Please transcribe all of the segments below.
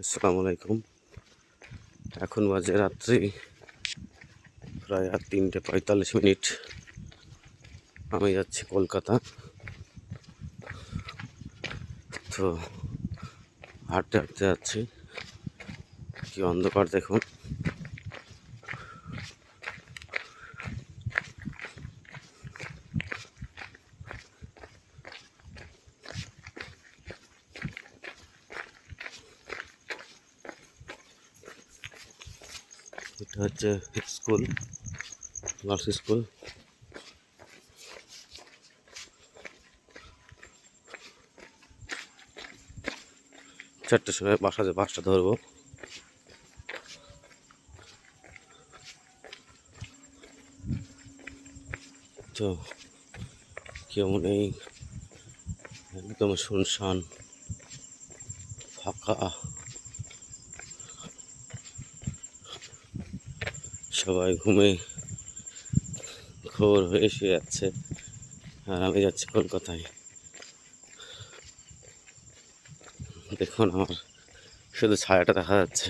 আসসালামু আলাইকুম। এখন বাজে রাত্রি প্রায় 3:45। আমি যাচ্ছি কলকাতা। তো হাঁটতে হাঁটতে যাচ্ছি। কি অন্ধকার দেখুন। এটা হচ্ছে স্কুল, গার্লস স্কুল। চারটের সময় বাসটা ধরবো। তো কেউ নেই, একদম শুনশান ফাঁকা। সবাই ঘুমে ঘোর হয়ে শুয়ে যাচ্ছে, আর আমি যাচ্ছি কলকাতায়। দেখুন আমার শুধু ছায়াটা দেখা যাচ্ছে।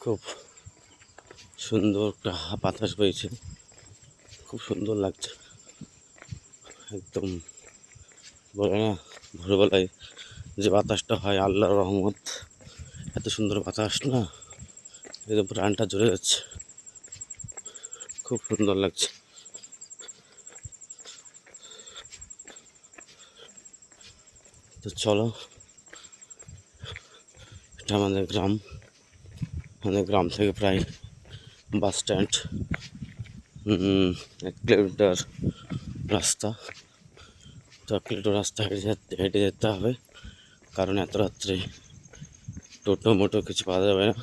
খুব সুন্দর একটা বাতাস বইছে, খুব সুন্দর লাগছে। একদম বলে না, ভোরবেলায় যে বাতাসটা হয় আল্লাহর রহমত, এত সুন্দর বাতাস না, একদম প্রাণটা জ্বলে যাচ্ছে, খুব সুন্দর লাগছে। তো চলো, এটা আমাদের গ্রাম থেকে প্রায় বাস স্ট্যান্ড 1 কিলোমিটার রাস্তা। তো 1 কিলোমিটার রাস্তা হেঁটে যেতে হবে, কারণ এত রাত্রে টোটো মোটো কিছু পাওয়া যাবে না।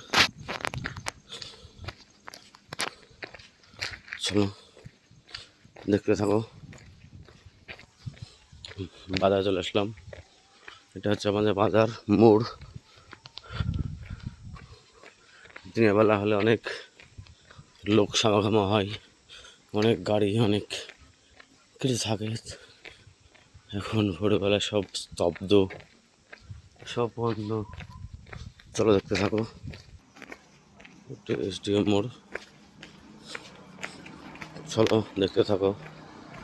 চলো দেখতে থাকো। বাজার চলে আসলাম। এটা হচ্ছে আমাদের বাজার মোড়। দিনের বেলা হলে অনেক লোক সমাগম হয়, অনেক গাড়ি, অনেক কিছু থাকে। এখন ভোরবেলা সব স্তব্ধ, সব বন্ধ। চলো দেখতে থাকো। এসডিএম মোড়, চলো দেখতে থাকো।